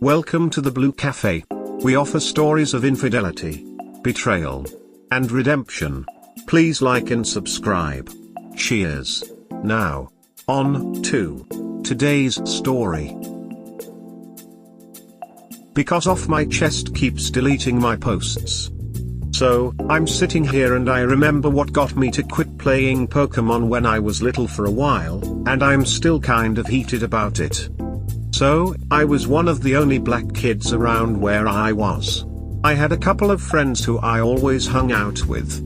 Welcome to the Blue Cafe. We offer stories of infidelity, betrayal, and redemption. Please like and subscribe. Cheers. Now, on to today's story. Because off my chest keeps deleting my posts. So, I'm sitting here and I remember what got me to quit playing Pokemon when I was little for a while, and I'm still kind of heated about it. So, I was one of the only black kids around where I was. I had a couple of friends who I always hung out with.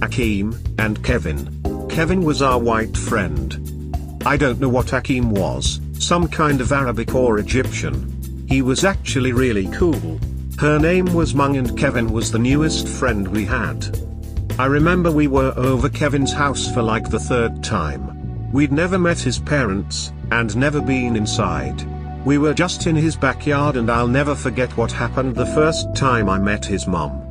Akeem, and Kevin. Kevin was our white friend. I don't know what Akeem was, some kind of Arabic or Egyptian. He was actually really cool. Her name was Mung and Kevin was the newest friend we had. I remember we were over Kevin's house for like the third time. We'd never met his parents, and never been inside. We were just in his backyard and I'll never forget what happened the first time I met his mom.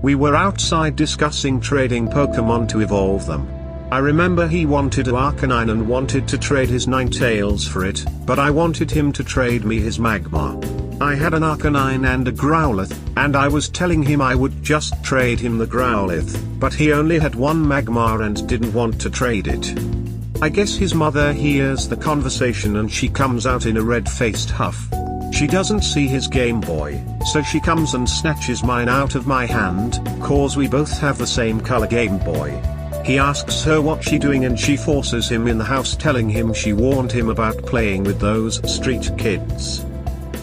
We were outside discussing trading Pokemon to evolve them. I remember he wanted a Arcanine and wanted to trade his Ninetales for it, but I wanted him to trade me his Magmar. I had an Arcanine and a Growlithe, and I was telling him I would just trade him the Growlithe, but he only had one Magmar and didn't want to trade it. I guess his mother hears the conversation and she comes out in a red-faced huff. She doesn't see his Game Boy, so she comes and snatches mine out of my hand, cause we both have the same color Game Boy. He asks her what she doing and she forces him in the house telling him she warned him about playing with those street kids.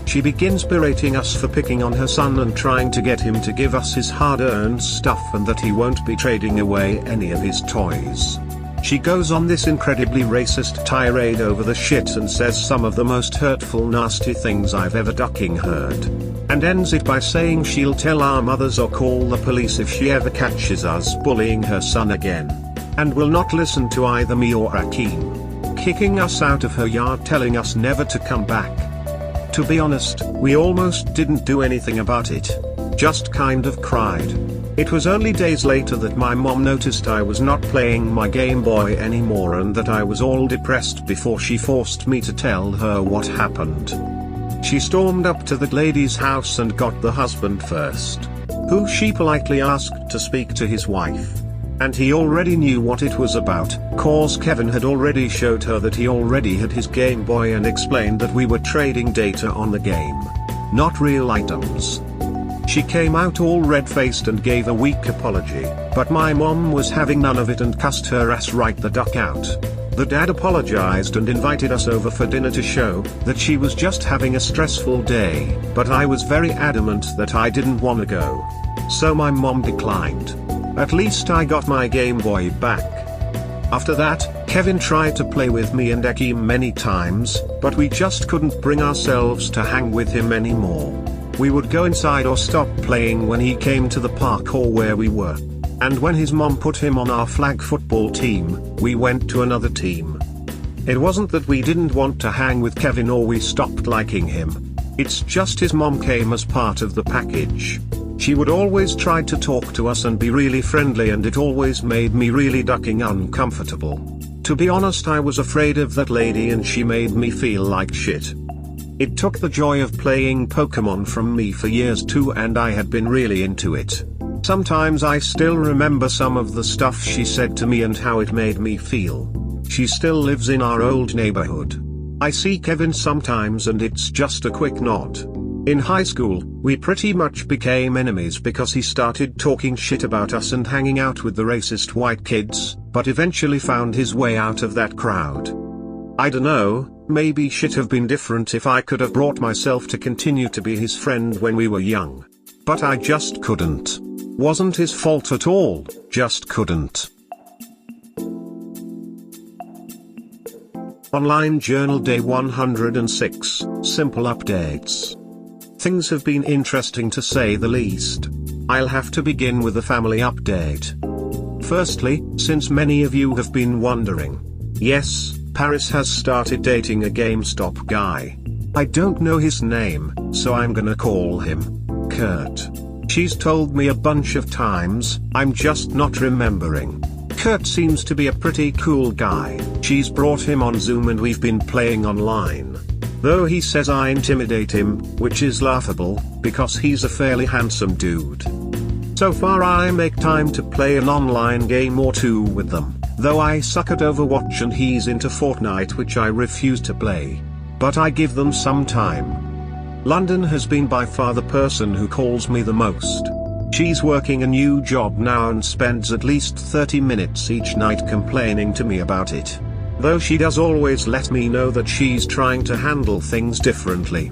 She begins berating us for picking on her son and trying to get him to give us his hard-earned stuff and that he won't be trading away any of his toys. She goes on this incredibly racist tirade over the shit and says some of the most hurtful nasty things I've ever ducking heard. And ends it by saying she'll tell our mothers or call the police if she ever catches us bullying her son again. And will not listen to either me or Akeem. Kicking us out of her yard telling us never to come back. To be honest, we almost didn't do anything about it. Just kind of cried. It was only days later that my mom noticed I was not playing my Game Boy anymore and that I was all depressed before she forced me to tell her what happened. She stormed up to that lady's house and got the husband first, who she politely asked to speak to his wife. And he already knew what it was about, cause Kevin had already showed her that he already had his Game Boy and explained that we were trading data on the game, not real items. She came out all red-faced and gave a weak apology, but my mom was having none of it and cussed her ass right the duck out. The dad apologized and invited us over for dinner to show that she was just having a stressful day, but I was very adamant that I didn't want to go. So my mom declined. At least I got my Game Boy back. After that, Kevin tried to play with me and Akeem many times, but we just couldn't bring ourselves to hang with him anymore. We would go inside or stop playing when he came to the park or where we were. And when his mom put him on our flag football team, we went to another team. It wasn't that we didn't want to hang with Kevin or we stopped liking him. It's just his mom came as part of the package. She would always try to talk to us and be really friendly and it always made me really ducking uncomfortable. To be honest, I was afraid of that lady and she made me feel like shit. It took the joy of playing Pokemon from me for years too and I had been really into it. Sometimes I still remember some of the stuff she said to me and how it made me feel. She still lives in our old neighborhood. I see Kevin sometimes and it's just a quick nod. In high school, we pretty much became enemies because he started talking shit about us and hanging out with the racist white kids, but eventually found his way out of that crowd. I dunno, maybe shit have been different if I could have brought myself to continue to be his friend when we were young. But I just couldn't. Wasn't his fault at all, just couldn't. Online Journal Day 106, Simple Updates. Things have been interesting to say the least. I'll have to begin with a family update. Firstly, since many of you have been wondering, yes, Paris has started dating a GameStop guy. I don't know his name, so I'm gonna call him Kurt. She's told me a bunch of times, I'm just not remembering. Kurt seems to be a pretty cool guy. She's brought him on Zoom and we've been playing online. Though he says I intimidate him, which is laughable, because he's a fairly handsome dude. So far I make time to play an online game or two with them, though I suck at Overwatch and he's into Fortnite, which I refuse to play. But I give them some time. London has been by far the person who calls me the most. She's working a new job now and spends at least 30 minutes each night complaining to me about it. Though she does always let me know that she's trying to handle things differently.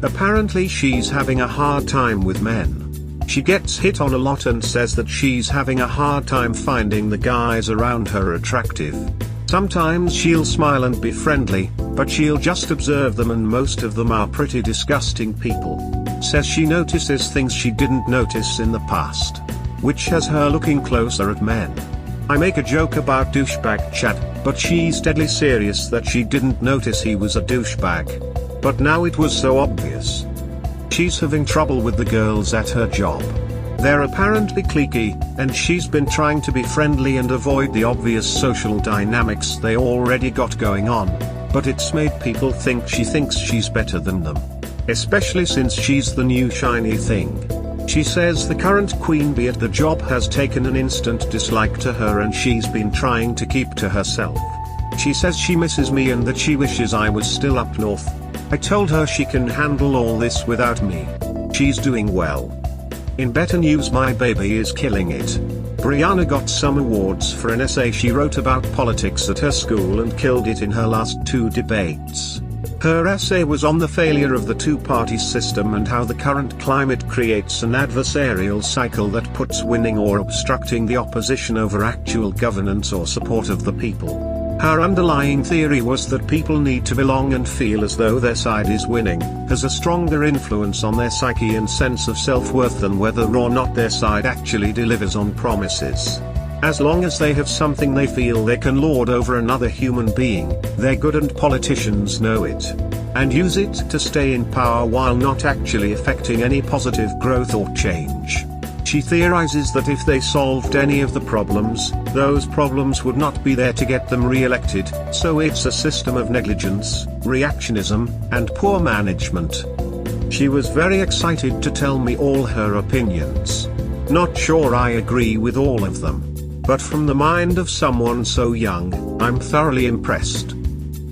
Apparently she's having a hard time with men. She gets hit on a lot and says that she's having a hard time finding the guys around her attractive. Sometimes she'll smile and be friendly, but she'll just observe them and most of them are pretty disgusting people. Says she notices things she didn't notice in the past, which has her looking closer at men. I make a joke about douchebag Chad, but she's deadly serious that she didn't notice he was a douchebag. But now it was so obvious. She's having trouble with the girls at her job. They're apparently cliquey, and she's been trying to be friendly and avoid the obvious social dynamics they already got going on, but it's made people think she thinks she's better than them. Especially since she's the new shiny thing. She says the current queen bee at the job has taken an instant dislike to her and she's been trying to keep to herself. She says she misses me and that she wishes I was still up north. I told her she can handle all this without me. She's doing well. In better news, my baby is killing it. Brianna got some awards for an essay she wrote about politics at her school and killed it in her last 2 debates. Her essay was on the failure of the two-party system and how the current climate creates an adversarial cycle that puts winning or obstructing the opposition over actual governance or support of the people. Her underlying theory was that people need to belong and feel as though their side is winning, has a stronger influence on their psyche and sense of self-worth than whether or not their side actually delivers on promises. As long as they have something they feel they can lord over another human being, they're good and politicians know it. And use it to stay in power while not actually affecting any positive growth or change. She theorizes that if they solved any of the problems, those problems would not be there to get them re-elected, so it's a system of negligence, reactionism, and poor management. She was very excited to tell me all her opinions. Not sure I agree with all of them. But from the mind of someone so young, I'm thoroughly impressed.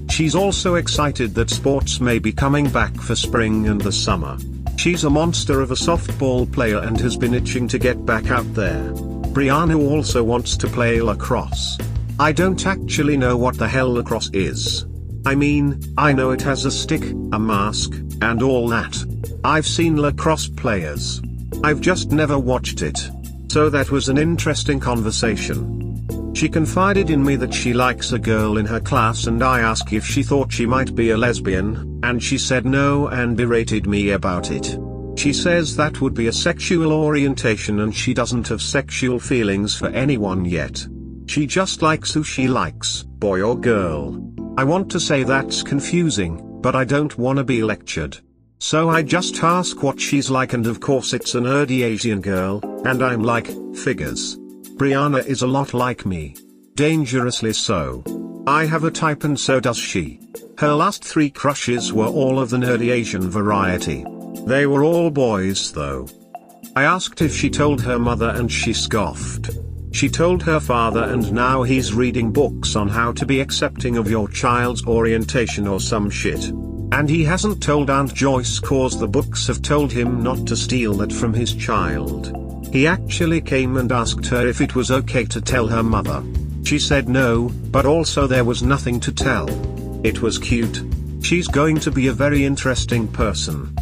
She's also excited that sports may be coming back for spring and the summer. She's a monster of a softball player and has been itching to get back out there. Brianna also wants to play lacrosse. I don't actually know what the hell lacrosse is. I mean, I know it has a stick, a mask, and all that. I've seen lacrosse players. I've just never watched it. So that was an interesting conversation. She confided in me that she likes a girl in her class and I asked if she thought she might be a lesbian, and she said no and berated me about it. She says that would be a sexual orientation and she doesn't have sexual feelings for anyone yet. She just likes who she likes, boy or girl. I want to say that's confusing, but I don't want to be lectured. So I just ask what she's like and of course it's a nerdy Asian girl, and I'm like, figures. Brianna is a lot like me. Dangerously so. I have a type and so does she. Her last 3 crushes were all of the nerdy Asian variety. They were all boys though. I asked if she told her mother and she scoffed. She told her father and now he's reading books on how to be accepting of your child's orientation or some shit. And he hasn't told Aunt Joyce cause the books have told him not to steal that from his child. He actually came and asked her if it was okay to tell her mother. She said no, but also there was nothing to tell. It was cute. She's going to be a very interesting person.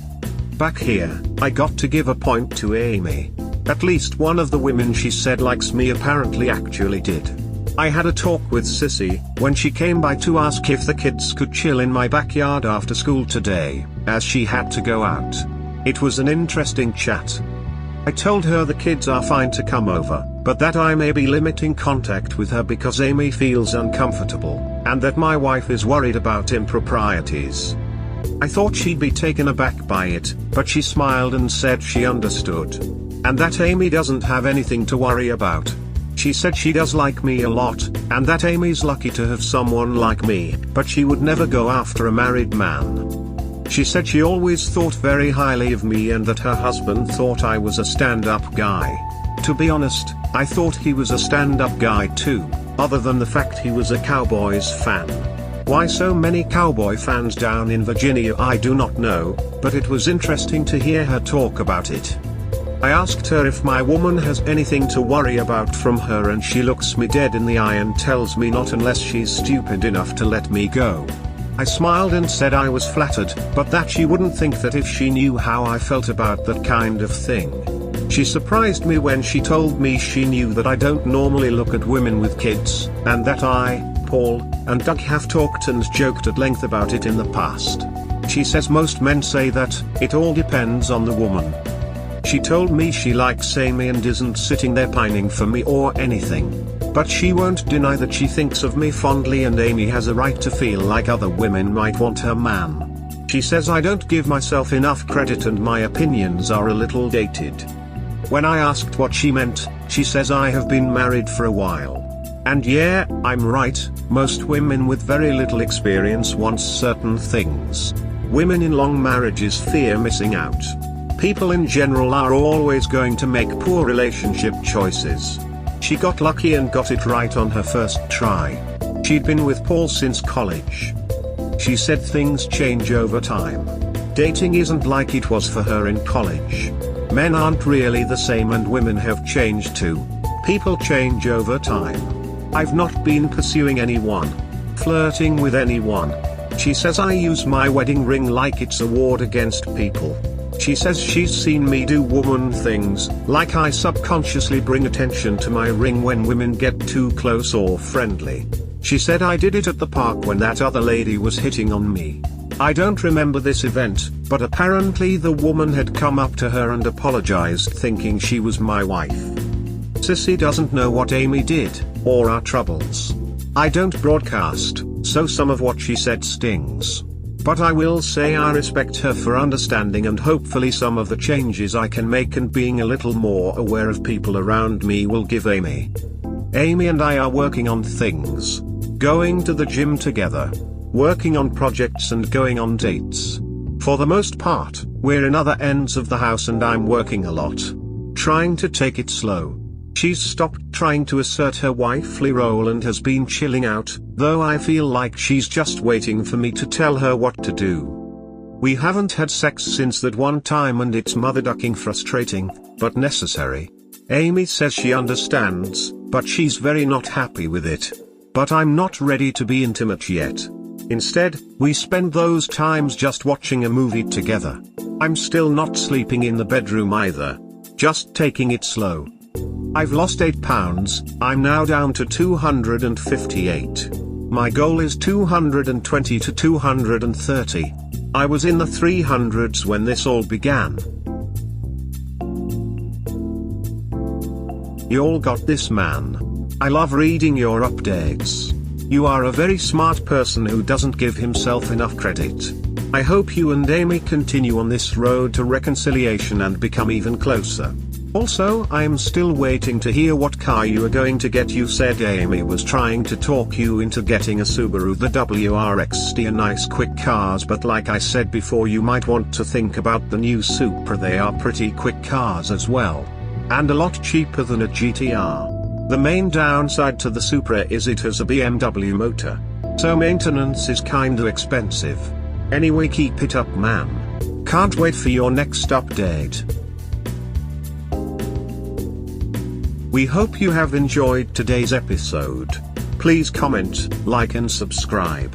Back here, I got to give a point to Amy. At least one of the women she said likes me apparently actually did. I had a talk with Sissy, when she came by to ask if the kids could chill in my backyard after school today, as she had to go out. It was an interesting chat. I told her the kids are fine to come over, but that I may be limiting contact with her because Amy feels uncomfortable, and that my wife is worried about improprieties. I thought she'd be taken aback by it, but she smiled and said she understood. And that Amy doesn't have anything to worry about. She said she does like me a lot, and that Amy's lucky to have someone like me, but she would never go after a married man. She said she always thought very highly of me and that her husband thought I was a stand-up guy. To be honest, I thought he was a stand-up guy too, other than the fact he was a Cowboys fan. Why so many cowboy fans down in Virginia I do not know, but it was interesting to hear her talk about it. I asked her if my woman has anything to worry about from her, and she looks me dead in the eye and tells me not unless she's stupid enough to let me go. I smiled and said I was flattered, but that she wouldn't think that if she knew how I felt about that kind of thing. She surprised me when she told me she knew that I don't normally look at women with kids, and that I, Paul, and Doug have talked and joked at length about it in the past. She says most men say that, it all depends on the woman. She told me she likes Amy and isn't sitting there pining for me or anything. But she won't deny that she thinks of me fondly, and Amy has a right to feel like other women might want her man. She says I don't give myself enough credit and my opinions are a little dated. When I asked what she meant, she says I have been married for a while. And yeah, I'm right, most women with very little experience want certain things. Women in long marriages fear missing out. People in general are always going to make poor relationship choices. She got lucky and got it right on her first try. She'd been with Paul since college. She said things change over time. Dating isn't like it was for her in college. Men aren't really the same and women have changed too. People change over time. I've not been pursuing anyone, flirting with anyone. She says I use my wedding ring like it's a ward against people. She says she's seen me do woman things, like I subconsciously bring attention to my ring when women get too close or friendly. She said I did it at the park when that other lady was hitting on me. I don't remember this event, but apparently the woman had come up to her and apologized thinking she was my wife. Sissy doesn't know what Amy did, or our troubles. I don't broadcast, so some of what she said stings. But I will say I respect her for understanding and hopefully some of the changes I can make and being a little more aware of people around me will give Amy. Amy and I are working on things. Going to the gym together. Working on projects and going on dates. For the most part, we're in other ends of the house and I'm working a lot. Trying to take it slow. She's stopped trying to assert her wifely role and has been chilling out, though I feel like she's just waiting for me to tell her what to do. We haven't had sex since that one time and it's mother-ducking frustrating, but necessary. Amy says she understands, but she's very not happy with it. But I'm not ready to be intimate yet. Instead, we spend those times just watching a movie together. I'm still not sleeping in the bedroom either. Just taking it slow. I've lost 8 pounds, I'm now down to 258. My goal is 220 to 230. I was in the 300s when this all began. You all got this, man. I love reading your updates. You are a very smart person who doesn't give himself enough credit. I hope you and Amy continue on this road to reconciliation and become even closer. Also, I am still waiting to hear what car you are going to get. You said Amy was trying to talk you into getting a Subaru. The WRX are nice quick cars, but like I said before, you might want to think about the new Supra. They are pretty quick cars as well. And a lot cheaper than a GTR. The main downside to the Supra is it has a BMW motor. So maintenance is kinda expensive. Anyway, keep it up, man. Can't wait for your next update. We hope you have enjoyed today's episode. Please comment, like and subscribe.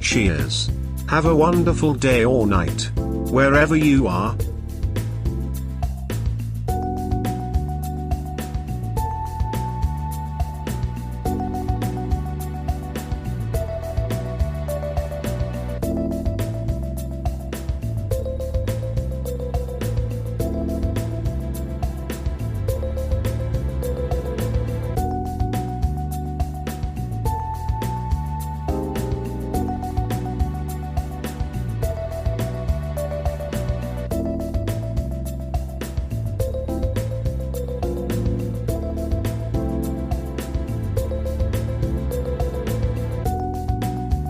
Cheers. Have a wonderful day or night. Wherever you are.